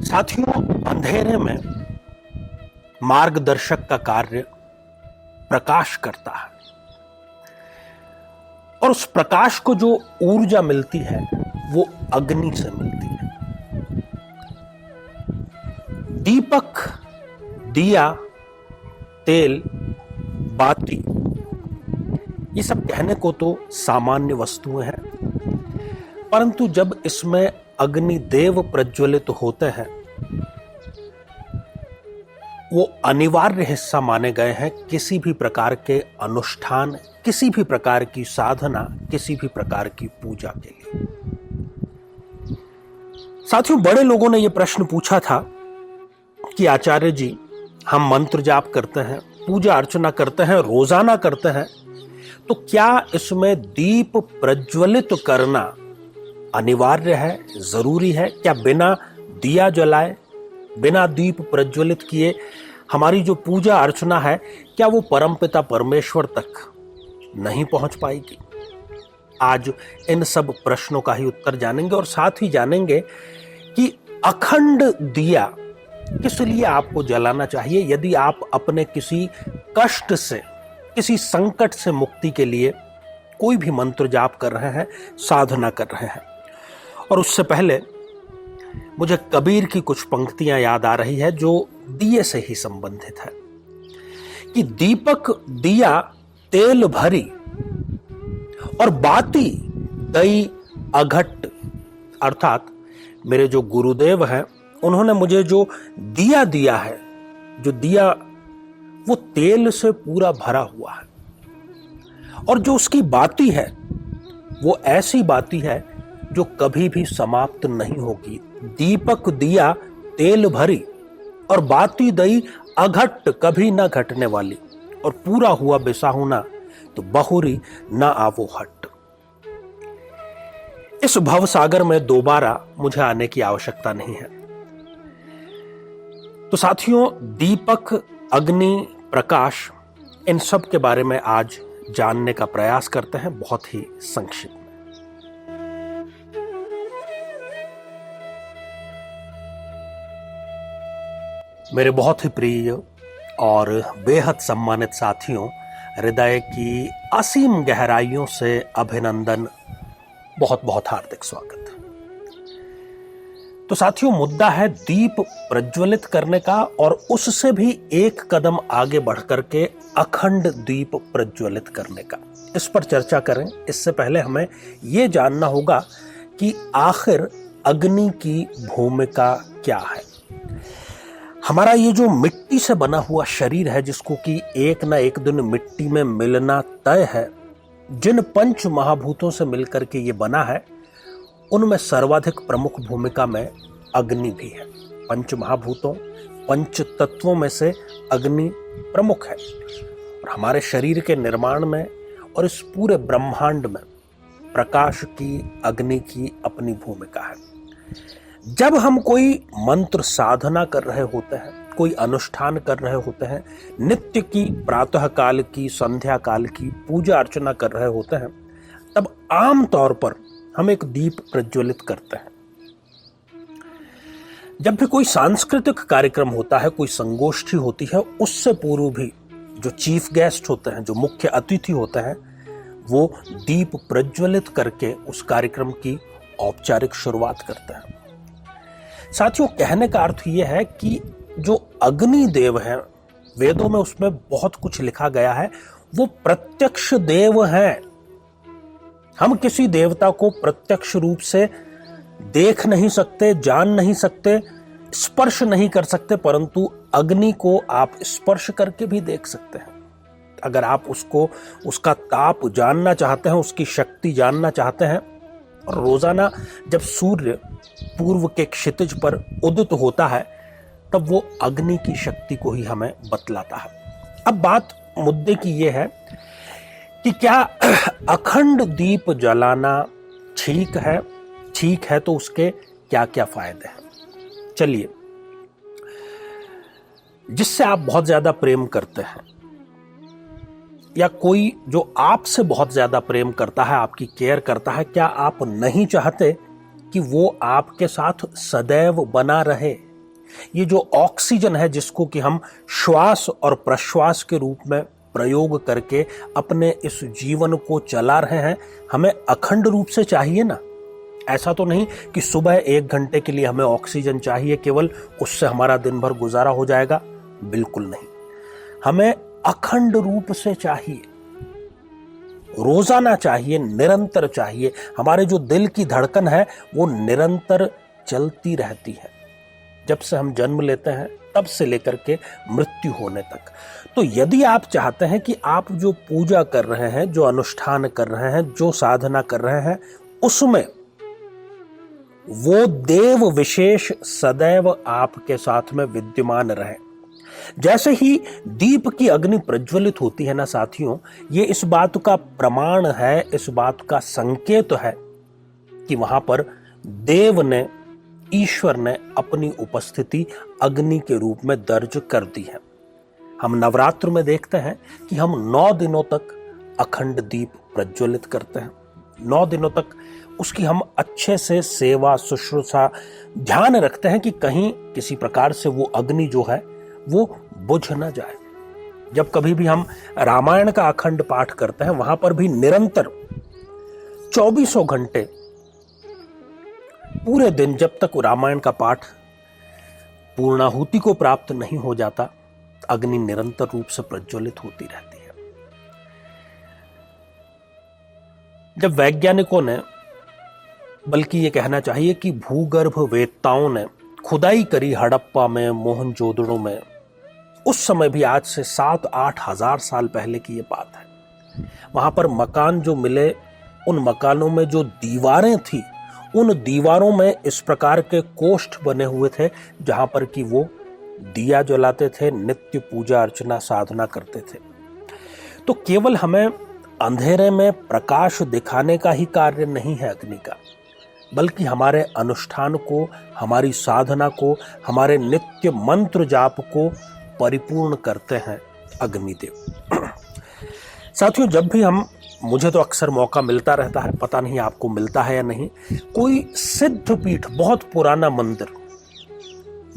साथियों, अंधेरे में मार्गदर्शक का कार्य प्रकाश करता है और उस प्रकाश को जो ऊर्जा मिलती है वो अग्नि से मिलती है। दीपक, दिया, तेल, बाती, ये सब कहने को तो सामान्य वस्तुएं हैं, परंतु जब इसमें अग्निदेव प्रज्वलित होते हैं वो अनिवार्य हिस्सा माने गए हैं किसी भी प्रकार के अनुष्ठान, किसी भी प्रकार की साधना, किसी भी प्रकार की पूजा के लिए। साथियों, बड़े लोगों ने यह प्रश्न पूछा था कि आचार्य जी, हम मंत्र जाप करते हैं, पूजा अर्चना करते हैं, रोजाना करते हैं, तो क्या इसमें दीप प्रज्वलित करना अनिवार्य है, जरूरी है? क्या बिना दिया जलाए, बिना दीप प्रज्वलित किए हमारी जो पूजा अर्चना है, क्या वो परमपिता परमेश्वर तक नहीं पहुंच पाएगी? आज इन सब प्रश्नों का ही उत्तर जानेंगे और साथ ही जानेंगे कि अखंड दिया किस लिए आपको जलाना चाहिए यदि आप अपने किसी कष्ट से, किसी संकट से मुक्ति के लिए कोई भी मंत्र जाप कर रहे हैं, साधना कर रहे हैं। और उससे पहले मुझे कबीर की कुछ पंक्तियां याद आ रही है जो दिए से ही संबंधित है कि दीपक दिया तेल भरी और बाती दई अघट। अर्थात मेरे जो गुरुदेव हैं उन्होंने मुझे जो दिया दिया है, जो दिया वो तेल से पूरा भरा हुआ है और जो उसकी बाती है वो ऐसी बाती है जो कभी भी समाप्त नहीं होगी। दीपक दिया तेल भरी और बाती दई अघट, कभी न घटने वाली, और पूरा हुआ बिसाहुना तो बहुरी न आवो हट। इस भव सागर में दोबारा मुझे आने की आवश्यकता नहीं है। तो साथियों, दीपक, अग्नि, प्रकाश, इन सब के बारे में आज जानने का प्रयास करते हैं, बहुत ही संक्षिप्त में। मेरे बहुत ही प्रिय और बेहद सम्मानित साथियों, हृदय की असीम गहराइयों से अभिनंदन, बहुत बहुत हार्दिक स्वागत। तो साथियों, मुद्दा है दीप प्रज्वलित करने का और उससे भी एक कदम आगे बढ़ करके अखंड दीप प्रज्वलित करने का। इस पर चर्चा करें इससे पहले हमें यह जानना होगा कि आखिर अग्नि की भूमिका क्या है। हमारा ये जो मिट्टी से बना हुआ शरीर है, जिसको कि एक ना एक दिन मिट्टी में मिलना तय है, जिन पंच महाभूतों से मिलकर के ये बना है, उनमें सर्वाधिक प्रमुख भूमिका में अग्नि भी है। पंच महाभूतों, पंच तत्वों में से अग्नि प्रमुख है और हमारे शरीर के निर्माण में और इस पूरे ब्रह्मांड में प्रकाश की, अग्नि की अपनी भूमिका है। जब हम कोई मंत्र साधना कर रहे होते हैं, कोई अनुष्ठान कर रहे होते हैं, नित्य की, प्रातः काल की, संध्या काल की पूजा अर्चना कर रहे होते हैं, तब आम तौर पर हम एक दीप प्रज्वलित करते हैं। जब भी कोई सांस्कृतिक कार्यक्रम होता है, कोई संगोष्ठी होती है, उससे पूर्व भी जो चीफ गेस्ट होते हैं, जो मुख्य अतिथि होते हैं, वो दीप प्रज्वलित करके उस कार्यक्रम की औपचारिक शुरुआत करते हैं। साथियों, कहने का अर्थ यह है कि जो अग्नि देव है, वेदों में उसमें बहुत कुछ लिखा गया है, वो प्रत्यक्ष देव हैं। हम किसी देवता को प्रत्यक्ष रूप से देख नहीं सकते, जान नहीं सकते, स्पर्श नहीं कर सकते, परंतु अग्नि को आप स्पर्श करके भी देख सकते हैं। अगर आप उसको, उसका ताप जानना चाहते हैं, उसकी शक्ति जानना चाहते हैं, और रोजाना जब सूर्य पूर्व के क्षितिज पर उदित होता है तब वो अग्नि की शक्ति को ही हमें बतलाता है। अब बात मुद्दे की ये है कि क्या अखंड दीप जलाना ठीक है? ठीक है तो उसके क्या क्या फायदे हैं? चलिए, जिससे आप बहुत ज्यादा प्रेम करते हैं या कोई जो आपसे बहुत ज्यादा प्रेम करता है, आपकी केयर करता है, क्या आप नहीं चाहते कि वो आपके साथ सदैव बना रहे? ये जो ऑक्सीजन है जिसको कि हम श्वास और प्रश्वास के रूप में प्रयोग करके अपने इस जीवन को चला रहे हैं, हमें अखंड रूप से चाहिए ना। ऐसा तो नहीं कि सुबह 1 घंटे के लिए हमें ऑक्सीजन चाहिए, केवल उससे हमारा दिन भर गुजारा हो जाएगा, बिल्कुल नहीं। हमें अखंड रूप से चाहिए, रोजाना चाहिए, निरंतर चाहिए। हमारे जो दिल की धड़कन है वो निरंतर चलती रहती है, जब से हम जन्म लेते हैं तब से लेकर के मृत्यु होने तक। तो यदि आप चाहते हैं कि आप जो पूजा कर रहे हैं, जो अनुष्ठान कर रहे हैं, जो साधना कर रहे हैं, उसमें वो देव विशेष सदैव आपके साथ में विद्यमान रहे। जैसे ही दीप की अग्नि प्रज्वलित होती है ना साथियों, ये इस बात का प्रमाण है, इस बात का संकेत है कि वहां पर देव ने, ईश्वर ने अपनी उपस्थिति अग्नि के रूप में दर्ज कर दी है। हम नवरात्र में देखते हैं कि हम 9 दिनों तक अखंड दीप प्रज्वलित करते हैं। 9 दिनों तक उसकी हम अच्छे से सेवा शुश्रूषा ध्यान रखते हैं कि कहीं किसी प्रकार से वो अग्नि जो है वो बुझ न जाए। जब कभी भी हम रामायण का अखंड पाठ करते हैं, वहां पर भी निरंतर 24 घंटे पूरे दिन, जब तक रामायण का पाठ पूर्णाहुति को प्राप्त नहीं हो जाता, अग्नि निरंतर रूप से प्रज्वलित होती रहती है। जब वैज्ञानिकों ने, बल्कि ये कहना चाहिए कि भूगर्भ वेत्ताओं ने खुदाई करी हड़प्पा में, मोहनजोदड़ो में, उस समय भी, आज से 7-8 हजार साल पहले की ये बात है। वहां पर मकान जो मिले, उन मकानों में जो दीवारें थी, उन दीवारों में इस प्रकार के कोष्ठ बने हुए थे जहां पर कि वो दिया जलाते थे, नित्य पूजा अर्चना साधना करते थे। तो केवल हमें अंधेरे में प्रकाश दिखाने का ही कार्य नहीं है अग्नि का, बल्कि हमारे अनुष्ठान को, हमारी साधना को, हमारे नित्य मंत्र जाप को परिपूर्ण करते हैं अग्निदेव। साथियों, जब भी मुझे तो अक्सर मौका मिलता रहता है, पता नहीं आपको मिलता है या नहीं, कोई सिद्ध पीठ, बहुत पुराना मंदिर,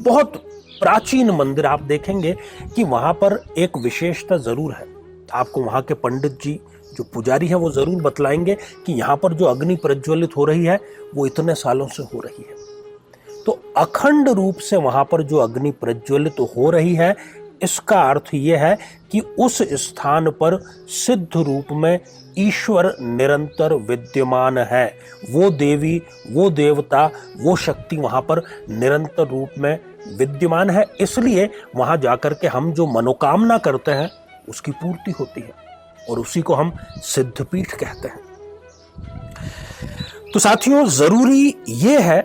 बहुत प्राचीन मंदिर आप देखेंगे कि वहां पर एक विशेषता जरूर है। आपको वहां के पंडित जी, जो पुजारी है, वो जरूर बतलाएंगे कि यहां पर जो अग्नि प्रज्वलित हो रही है वो इतने सालों से हो रही है। तो अखंड रूप से वहां पर जो अग्नि प्रज्वलित हो रही है, इसका अर्थ यह है कि उस स्थान पर सिद्ध रूप में ईश्वर निरंतर विद्यमान है। वो देवी, वो देवता, वो शक्ति वहां पर निरंतर रूप में विद्यमान है। इसलिए वहां जाकर के हम जो मनोकामना करते हैं उसकी पूर्ति होती है, और उसी को हम सिद्धपीठ कहते हैं। तो साथियों, जरूरी ये है,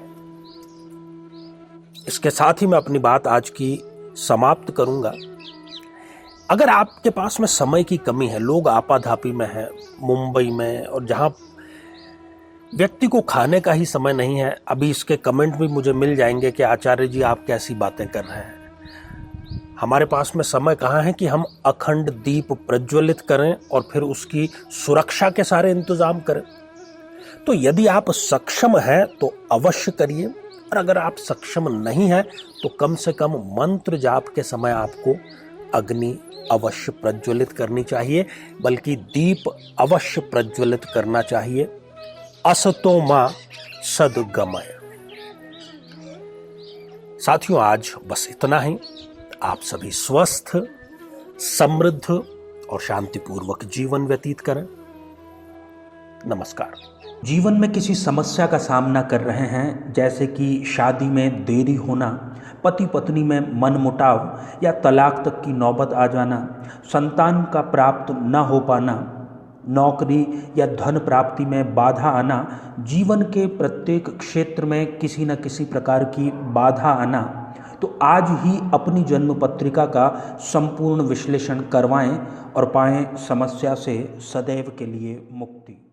इसके साथ ही मैं अपनी बात आज की समाप्त करूंगा। अगर आपके पास में समय की कमी है, लोग आपाधापी में हैं, मुंबई में, और जहां व्यक्ति को खाने का ही समय नहीं है, अभी इसके कमेंट भी मुझे मिल जाएंगे कि आचार्य जी आप कैसी बातें कर रहे हैं। हमारे पास में समय कहाँ है कि हम अखंड दीप प्रज्वलित करें और फिर उसकी सुरक्षा के सारे इंतजाम करें। तो यदि आप सक्षम हैं तो अवश्य करिए, और अगर आप सक्षम नहीं हैं तो कम से कम मंत्र जाप के समय आपको अग्नि अवश्य प्रज्वलित करनी चाहिए, बल्कि दीप अवश्य प्रज्वलित करना चाहिए। असतो मा सद्गमय। साथियों, आज बस इतना ही। आप सभी स्वस्थ, समृद्ध और शांतिपूर्वक जीवन व्यतीत करें। नमस्कार। जीवन में किसी समस्या का सामना कर रहे हैं, जैसे कि शादी में देरी होना, पति पत्नी में मनमुटाव या तलाक तक की नौबत आ जाना, संतान का प्राप्त न हो पाना, नौकरी या धन प्राप्ति में बाधा आना, जीवन के प्रत्येक क्षेत्र में किसी न किसी प्रकार की बाधा आना, तो आज ही अपनी जन्म पत्रिका का संपूर्ण विश्लेषण करवाएं और पाएं समस्या से सदैव के लिए मुक्ति।